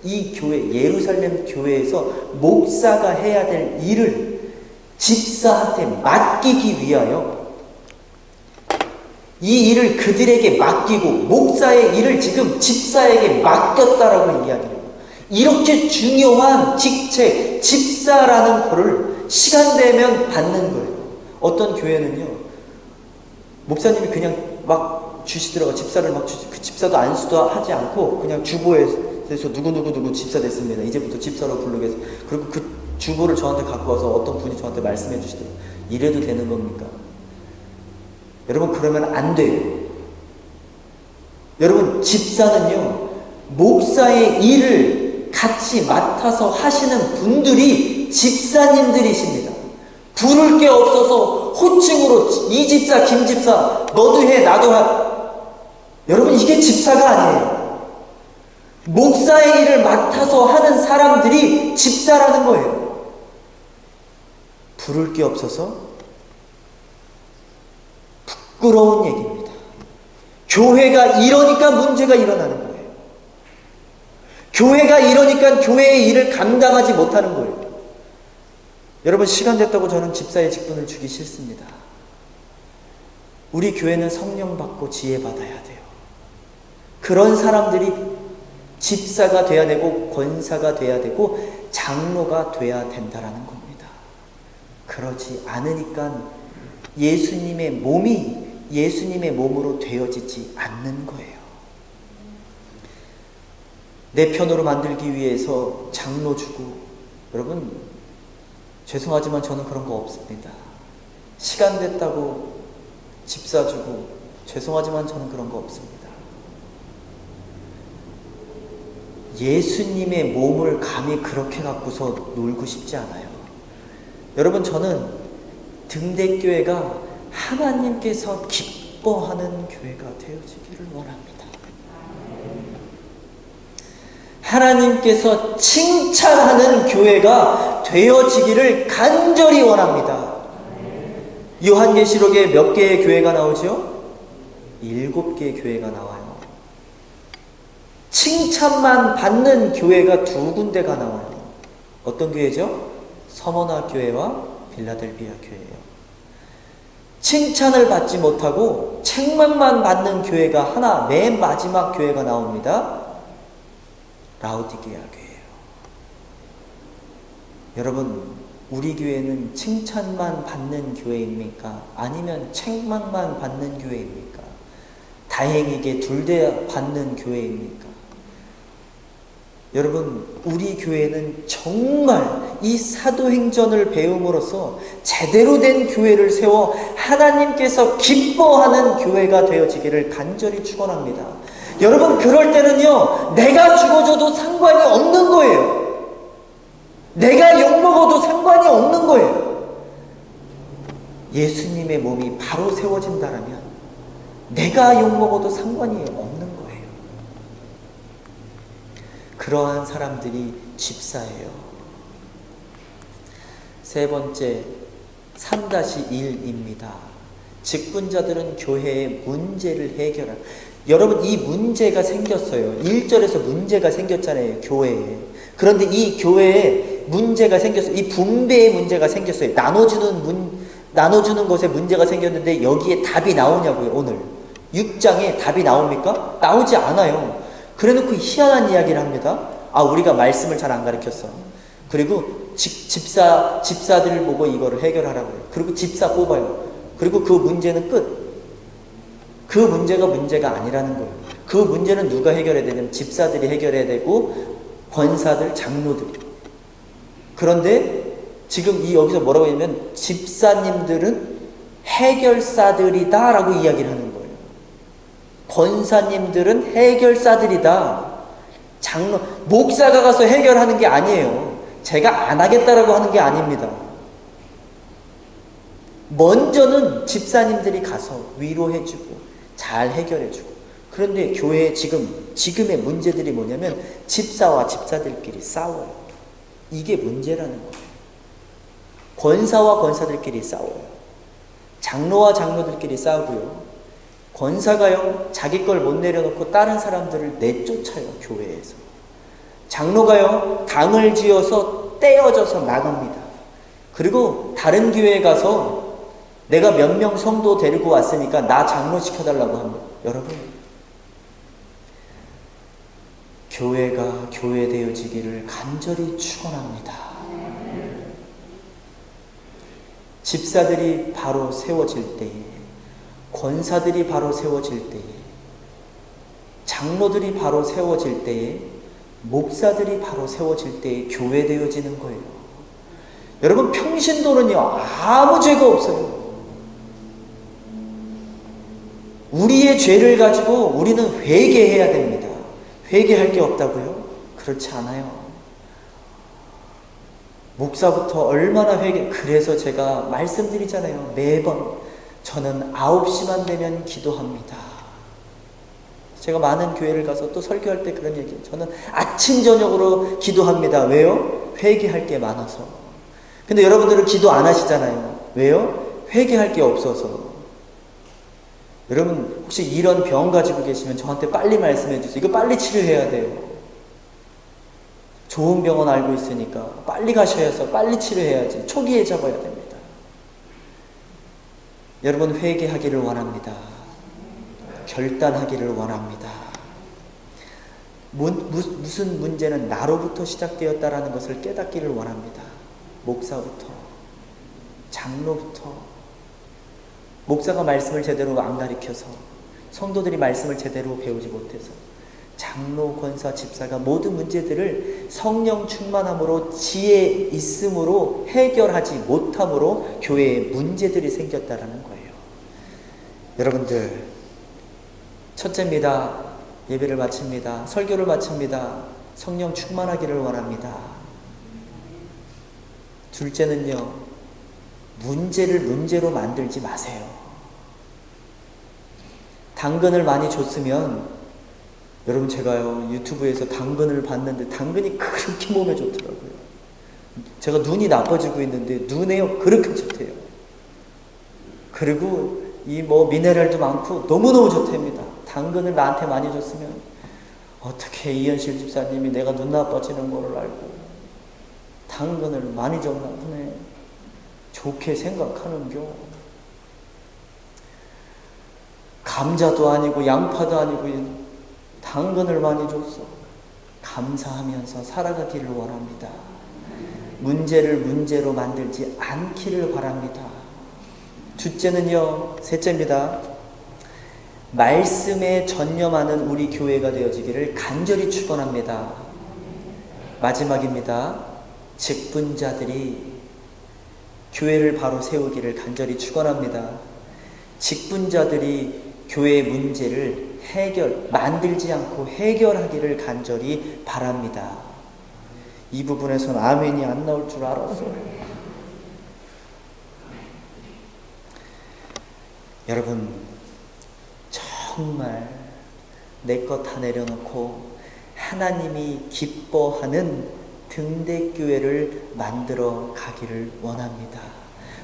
이 교회, 예루살렘 교회에서 목사가 해야 될 일을 집사한테 맡기기 위하여 이 일을 그들에게 맡기고 목사의 일을 지금 집사에게 맡겼다라고 이야기해요. 이렇게 중요한 직책, 집사라는 거를 시간 되면 받는 거예요. 어떤 교회는요, 목사님이 그냥 막 주시더라고요. 집사를 막 주시, 그 집사도 안수도 하지 않고 그냥 주보에서 누구 집사 됐습니다. 이제부터 집사로 부르겠어요. 그리고 그 주보를 저한테 갖고 와서 어떤 분이 저한테 말씀해 주시더라고요. 이래도 되는 겁니까? 여러분, 그러면 안 돼요. 여러분, 집사는요, 목사의 일을 같이 맡아서 하시는 분들이 집사님들이십니다. 부를 게 없어서 호칭으로 이 집사, 김 집사, 너도 해, 나도 해. 여러분, 이게 집사가 아니에요. 목사의 일을 맡아서 하는 사람들이 집사라는 거예요. 부를 게 없어서 부끄러운 얘기입니다. 교회가 이러니까 문제가 일어나는 거예요. 교회가 이러니까 교회의 일을 감당하지 못하는 거예요. 여러분, 시간 됐다고 저는 집사의 직분을 주기 싫습니다. 우리 교회는 성령 받고 지혜 받아야 돼요. 그런 사람들이 집사가 돼야 되고 권사가 돼야 되고 장로가 돼야 된다라는 겁니다. 그러지 않으니까 예수님의 몸이 예수님의 몸으로 되어지지 않는 거예요. 내 편으로 만들기 위해서 장로 주고, 여러분, 죄송하지만 저는 그런 거 없습니다. 시간 됐다고 집사 주고, 죄송하지만 저는 그런 거 없습니다. 예수님의 몸을 감히 그렇게 갖고서 놀고 싶지 않아요. 여러분, 저는 등대교회가 하나님께서 기뻐하는 교회가 되어지기를 원합니다. 하나님께서 칭찬하는 교회가 되어지기를 간절히 원합니다. 요한계시록에 몇 개의 교회가 나오죠? 7개의 교회가 나와요. 칭찬만 받는 교회가 2군데가 나와요. 어떤 교회죠? 서머나 교회와 빌라델비아 교회예요. 칭찬을 받지 못하고 책망만 받는 교회가 하나, 맨 마지막 교회가 나옵니다. 라오디게아 교회예요. 여러분, 우리 교회는 칭찬만 받는 교회입니까? 아니면 책망만 받는 교회입니까? 다행히게 둘 다 받는 교회입니까? 여러분, 우리 교회는 정말 이 사도행전을 배움으로써 제대로 된 교회를 세워 하나님께서 기뻐하는 교회가 되어지기를 간절히 축원합니다. 여러분, 그럴 때는요, 내가 죽어줘도 상관이 없는 거예요. 내가 욕먹어도 상관이 없는 거예요. 예수님의 몸이 바로 세워진다라면 내가 욕먹어도 상관이 없는 거예요. 그러한 사람들이 집사예요. 세 번째, 3-1입니다. 직분자들은 교회의 문제를 해결하는. 여러분, 이 문제가 생겼어요. 1절에서 문제가 생겼잖아요, 교회에. 그런데 이 교회에 문제가 생겼어요. 이 분배의 문제가 생겼어요. 나눠주는 것에 문제가 생겼는데 여기에 답이 나오냐고요, 오늘. 6장에 답이 나옵니까? 나오지 않아요. 그래 놓고 희한한 이야기를 합니다. 아, 우리가 말씀을 잘 안 가르쳤어. 그리고 집사들을 보고 이거를 해결하라고요. 그리고 집사 뽑아요. 그리고 그 문제는 끝. 그 문제가 문제가 아니라는 거예요. 그 문제는 누가 해결해야 되냐면 집사들이 해결해야 되고 권사들, 장로들이. 그런데 지금 여기서 뭐라고 하냐면 집사님들은 해결사들이다 라고 이야기를 하는 거예요. 권사님들은 해결사들이다. 목사가 가서 해결하는 게 아니에요. 제가 안 하겠다라고 하는 게 아닙니다. 먼저는 집사님들이 가서 위로해주고 잘 해결해주고. 그런데 교회에 지금의 문제들이 뭐냐면 집사와 집사들끼리 싸워요. 이게 문제라는 거예요. 권사와 권사들끼리 싸워요. 장로와 장로들끼리 싸우고요. 권사가요, 자기 걸 못 내려놓고 다른 사람들을 내쫓아요, 교회에서. 장로가요, 당을 지어서 떼어져서 나갑니다. 그리고 다른 교회에 가서 내가 몇 명 성도 데리고 왔으니까 나 장로 시켜달라고 합니다. 여러분, 교회가 교회 되어지기를 간절히 축원합니다. 집사들이 바로 세워질 때에, 권사들이 바로 세워질 때에, 장로들이 바로 세워질 때에, 목사들이 바로 세워질 때에 교회 되어지는 거예요. 여러분, 평신도는요, 아무 죄가 없어요. 우리의 죄를 가지고 우리는 회개해야 됩니다. 회개할 게 없다고요? 그렇지 않아요. 목사부터 얼마나 그래서 제가 말씀드리잖아요. 매번 저는 9시만 되면 기도합니다. 제가 많은 교회를 가서 또 설교할 때 그런 얘기해요. 저는 아침 저녁으로 기도합니다. 왜요? 회개할 게 많아서. 근데 여러분들은 기도 안 하시잖아요. 왜요? 회개할 게 없어서. 여러분, 혹시 이런 병 가지고 계시면 저한테 빨리 말씀해 주세요. 이거 빨리 치료해야 돼요. 좋은 병원 알고 있으니까 빨리 가셔야 해서 빨리 치료해야지. 초기에 잡아야 됩니다. 여러분, 회개하기를 원합니다. 결단하기를 원합니다. 무슨 문제는 나로부터 시작되었다라는 것을 깨닫기를 원합니다. 목사부터, 장로부터. 목사가 말씀을 제대로 안 가르쳐서, 성도들이 말씀을 제대로 배우지 못해서, 장로, 권사, 집사가 모든 문제들을 성령 충만함으로, 지혜 있음으로 해결하지 못함으로 교회에 문제들이 생겼다라는 거예요. 여러분들, 첫째입니다. 예배를 마칩니다. 설교를 마칩니다. 성령 충만하기를 원합니다. 둘째는요, 문제를 문제로 만들지 마세요. 당근을 많이 줬으면, 여러분 제가요 유튜브에서 당근을 봤는데 당근이 그렇게 몸에 좋더라고요. 제가 눈이 나빠지고 있는데 눈에요 그렇게 좋대요. 그리고 이 미네랄도 많고 너무너무 좋답니다. 당근을 나한테 많이 줬으면 어떻게 이현실 집사님이 내가 눈 나빠지는 거를 알고 당근을 많이 줬나 보네. 좋게 생각하는겨. 감자도 아니고 양파도 아니고 당근을 많이 줬어. 감사하면서 살아가기를 원합니다. 문제를 문제로 만들지 않기를 바랍니다. 셋째입니다. 말씀에 전념하는 우리 교회가 되어지기를 간절히 축원합니다. 마지막입니다. 직분자들이 교회를 바로 세우기를 간절히 축원합니다. 직분자들이 교회의 문제를 만들지 않고 해결하기를 간절히 바랍니다. 이 부분에서는 아멘이 안 나올 줄 알았어요. 여러분, 정말 내 것 다 내려놓고 하나님이 기뻐하는 등대교회를 만들어 가기를 원합니다.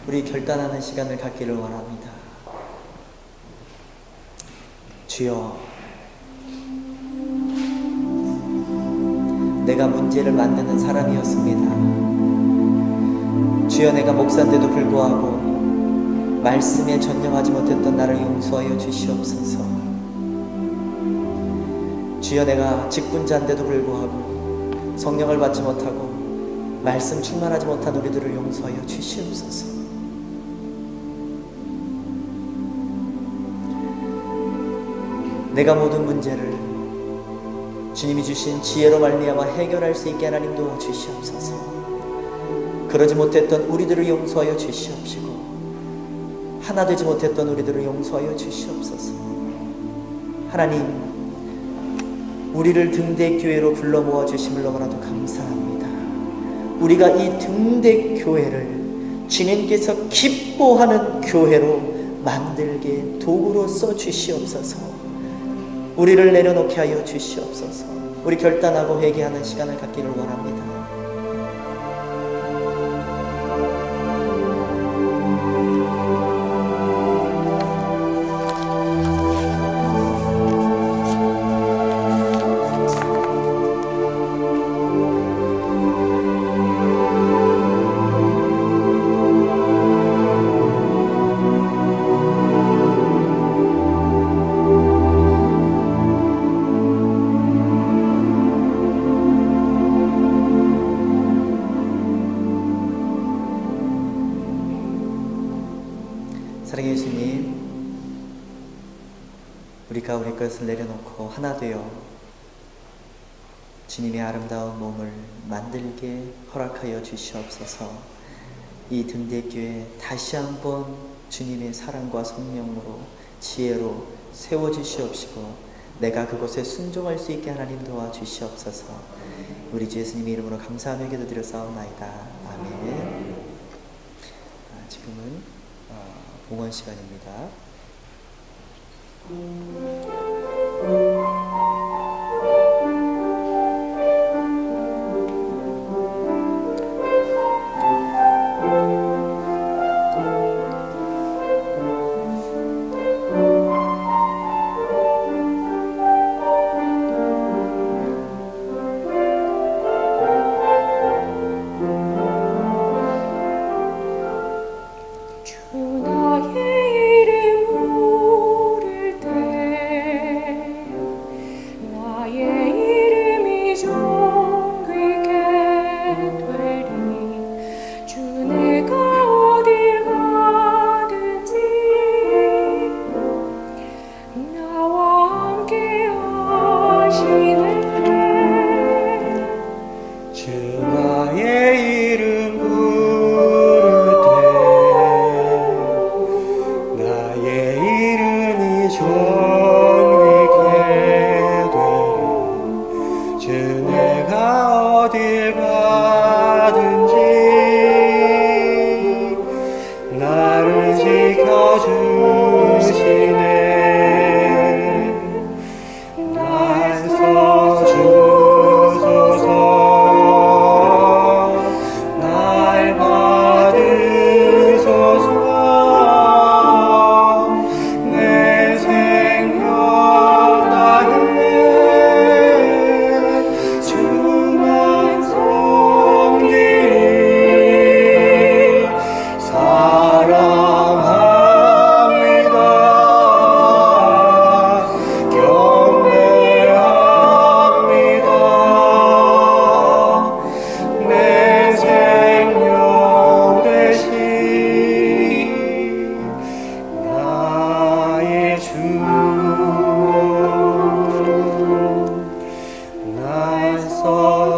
우리 결단하는 시간을 갖기를 원합니다. 주여, 내가 문제를 만드는 사람이었습니다. 주여, 내가 목사인데도 불구하고 말씀에 전념하지 못했던 나를 용서하여 주시옵소서. 주여, 내가 직분자인데도 불구하고 성령을 받지 못하고 말씀 충만하지 못한 우리들을 용서하여 주시옵소서. 내가 모든 문제를 주님이 주신 지혜로 말미암아 해결할 수 있게 하나님 도와주시옵소서. 그러지 못했던 우리들을 용서하여 주시옵시고 하나 되지 못했던 우리들을 용서하여 주시옵소서. 하나님, 우리를 등대교회로 불러 모아주심을 너무나도 감사합니다. 우리가 이 등대교회를 주님께서 기뻐하는 교회로 만들게 도구로 써주시옵소서. 우리를 내려놓게 하여 주시옵소서. 우리 결단하고 회개하는 시간을 갖기를 원합니다. 사랑의 예수님, 우리가 우리 것을 내려놓고 하나 되어 주님의 아름다운 몸을 만들게 허락하여 주시옵소서. 이 등대교회 다시 한번 주님의 사랑과 성령으로 지혜로 세워주시옵시고 내가 그곳에 순종할 수 있게 하나님 도와주시옵소서. 우리 주 예수님의 이름으로 감사하며 기도드렸사옵나이다. 아멘. 지금은 봉헌 시간입니다. 나를 지켜주시네.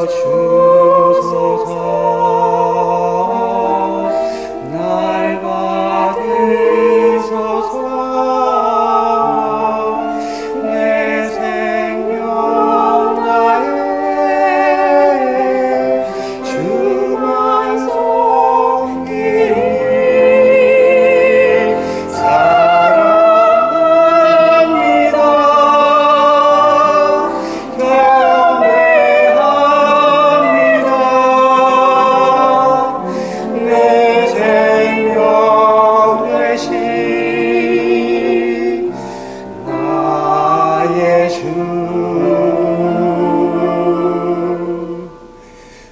주소서. 날 받으소서. 내 생명 다해 주만 섬기리. 사랑합니다. 경배합니다. 내 생명 되신 나의 주.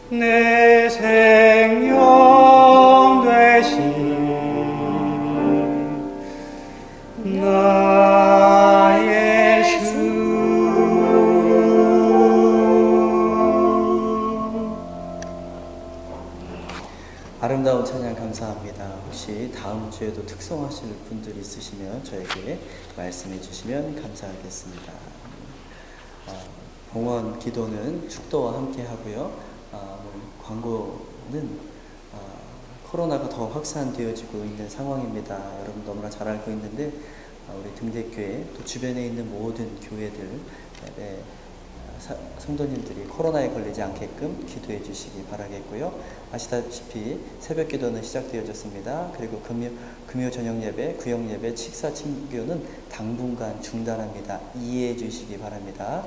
내 생명 되신 나의 주. 아름다운 찬양 감사합니다. 혹시 다음 주에도 특송하실 분들 있으시면 저에게 말씀해 주시면 감사하겠습니다. 봉헌 기도는 축도와 함께 하고요. 광고는 코로나가 더 확산되어지고 있는 상황입니다. 여러분 너무나 잘 알고 있는데 우리 등대교회 또 주변에 있는 모든 교회들 성도님들이 코로나에 걸리지 않게끔 기도해 주시기 바라겠고요. 아시다시피 새벽 기도는 시작되어졌습니다. 그리고 금요 저녁 예배, 구역 예배, 식사 친교는 당분간 중단합니다. 이해해 주시기 바랍니다.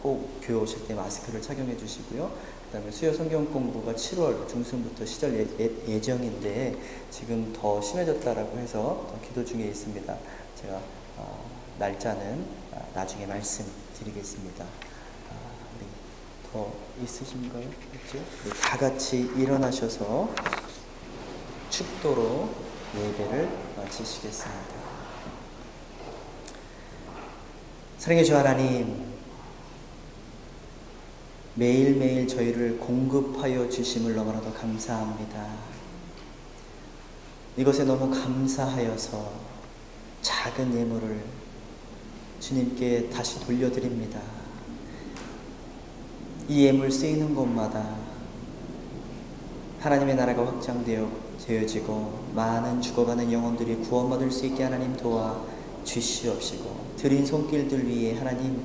꼭 교회 오실 때 마스크를 착용해 주시고요. 그 다음에 수요 성경 공부가 7월 중순부터 시절 예정인데 지금 더 심해졌다라고 해서 기도 중에 있습니다. 제가 날짜는 나중에 말씀드리겠습니다. 우리 더 있으신가요? 그렇죠? 우리 다 같이 일어나셔서 축도로 예배를 마치시겠습니다. 사랑해 주 하나님, 매일매일 저희를 공급하여 주심을 너무나도 감사합니다. 이것에 너무 감사하여서 작은 예물을 주님께 다시 돌려드립니다. 이 예물 쓰이는 곳마다 하나님의 나라가 확장되어지고 많은 죽어가는 영혼들이 구원받을 수 있게 하나님 도와 주시옵시고, 드린 손길들 위에 하나님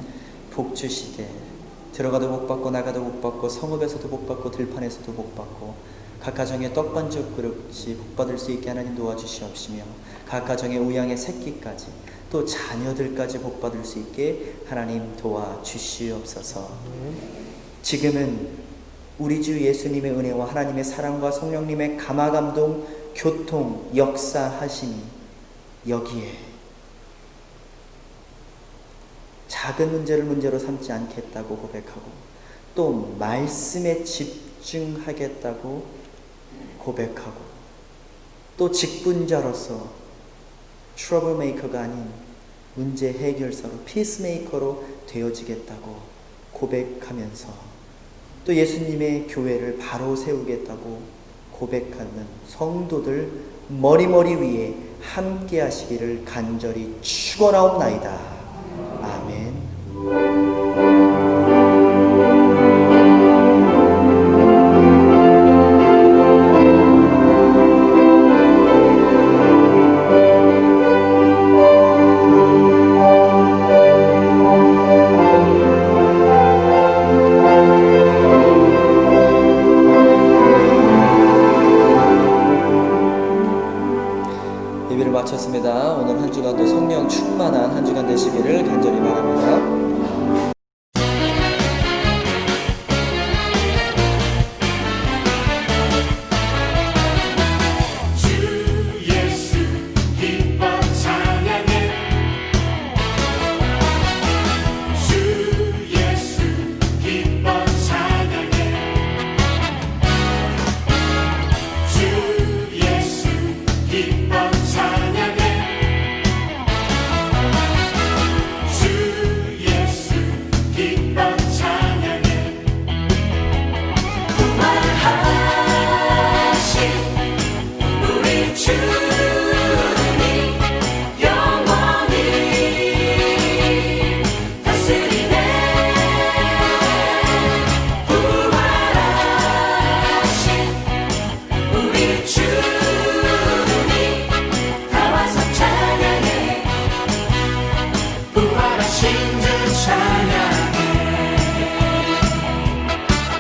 복 주시되 들어가도 복 받고 나가도 복 받고 성읍에서도 복 받고 들판에서도 복 받고 각 가정의 떡 반죽 그릇이 복 받을 수 있게 하나님 도와주시옵시며, 각 가정의 우양의 새끼까지 또 자녀들까지 복 받을 수 있게 하나님 도와주시옵소서. 지금은 우리 주 예수님의 은혜와 하나님의 사랑과 성령님의 감화감동 교통 역사하심이 여기에 작은 문제를 문제로 삼지 않겠다고 고백하고 또 말씀에 집중하겠다고 고백하고 또 직분자로서 트러블 메이커가 아닌 문제 해결사로 피스메이커로 되어지겠다고 고백하면서 또 예수님의 교회를 바로 세우겠다고 고백하는 성도들 머리머리 위에 함께 하시기를 간절히 축원하옵나이다.